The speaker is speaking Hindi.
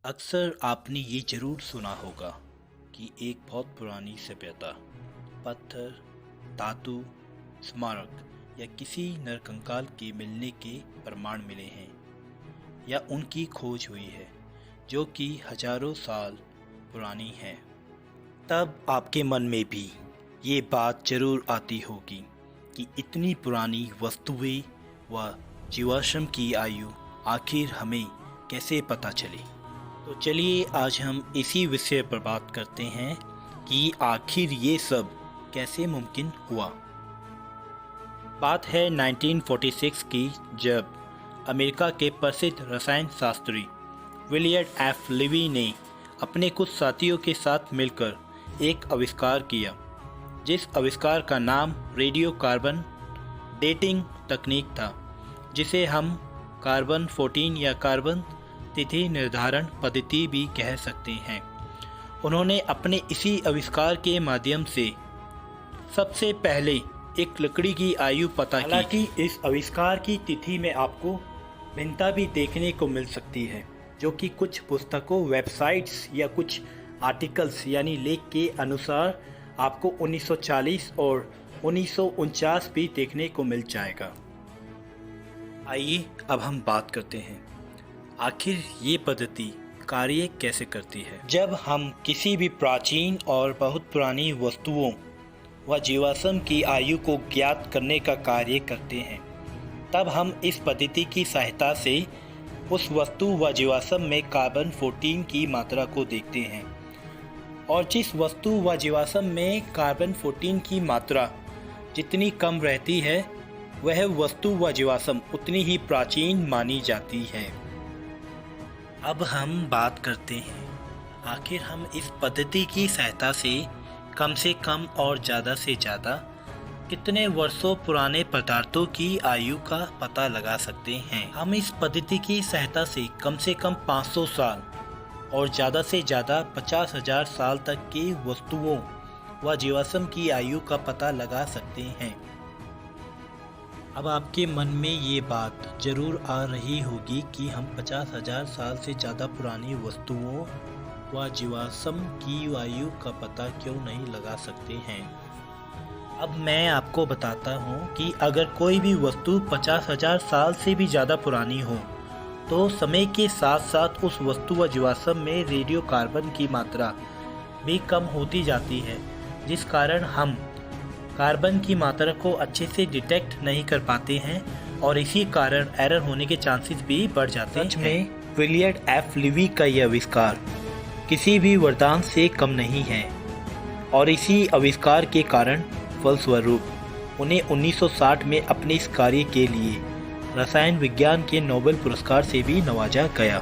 अक्सर आपने ये ज़रूर सुना होगा कि एक बहुत पुरानी सभ्यता पत्थर, धातु, स्मारक या किसी नरकंकाल के मिलने के प्रमाण मिले हैं या उनकी खोज हुई है जो कि हजारों साल पुरानी है। तब आपके मन में भी ये बात ज़रूर आती होगी कि इतनी पुरानी वस्तुएं व जीवाश्म की आयु आखिर हमें कैसे पता चली। तो चलिए आज हम इसी विषय पर बात करते हैं कि आखिर ये सब कैसे मुमकिन हुआ। बात है 1946 की, जब अमेरिका के प्रसिद्ध रसायन शास्त्री विलियम एफ लिवी ने अपने कुछ साथियों के साथ मिलकर एक आविष्कार किया, जिस आविष्कार का नाम रेडियो कार्बन डेटिंग तकनीक था, जिसे हम कार्बन 14 या कार्बन तिथि निर्धारण पद्धति भी कह सकते हैं। उन्होंने अपने इसी आविष्कार के माध्यम से सबसे पहले एक लकड़ी की आयु पता की। हालांकि इस आविष्कार की तिथि में आपको भिन्नता भी देखने को मिल सकती है, जो कि कुछ पुस्तकों, वेबसाइट्स या कुछ आर्टिकल्स यानी लेख के अनुसार आपको 1940 और 1949 भी देखने को मिल जाएगा। आइए अब हम बात करते हैं आखिर ये पद्धति कार्य कैसे करती है। जब हम किसी भी प्राचीन और बहुत पुरानी वस्तुओं व जीवाश्म की आयु को ज्ञात करने का कार्य करते हैं, तब हम इस पद्धति की सहायता से उस वस्तु व जीवाश्म में कार्बन 14 की मात्रा को देखते हैं, और जिस वस्तु व जीवाश्म में कार्बन 14 की मात्रा जितनी कम रहती है, वह वस्तु व जीवाश्म उतनी ही प्राचीन मानी जाती है। अब हम बात करते हैं आखिर हम इस पद्धति की सहायता से कम और ज़्यादा से ज़्यादा कितने वर्षों पुराने पदार्थों की आयु का पता लगा सकते हैं। हम इस पद्धति की सहायता से कम 500 साल और ज़्यादा से ज़्यादा 50,000 साल तक की वस्तुओं व जीवाश्म की आयु का पता लगा सकते हैं। अब आपके मन में ये बात ज़रूर आ रही होगी कि हम 50,000 साल से ज़्यादा पुरानी वस्तुओं व जीवाश्म की आयु का पता क्यों नहीं लगा सकते हैं। अब मैं आपको बताता हूँ कि अगर कोई भी वस्तु 50,000 साल से भी ज़्यादा पुरानी हो, तो समय के साथ साथ उस वस्तु व जीवाश्म में रेडियो कार्बन की मात्रा भी कम होती जाती है, जिस कारण हम कार्बन की मात्रा को अच्छे से डिटेक्ट नहीं कर पाते हैं और इसी कारण एरर होने के चांसेस भी बढ़ जाते हैं। सच में विलियम एफ लिवी का यह आविष्कार किसी भी वरदान से कम नहीं है, और इसी आविष्कार के कारण फलस्वरूप उन्हें 1960 में अपने इस कार्य के लिए रसायन विज्ञान के नोबेल पुरस्कार से भी नवाजा गया।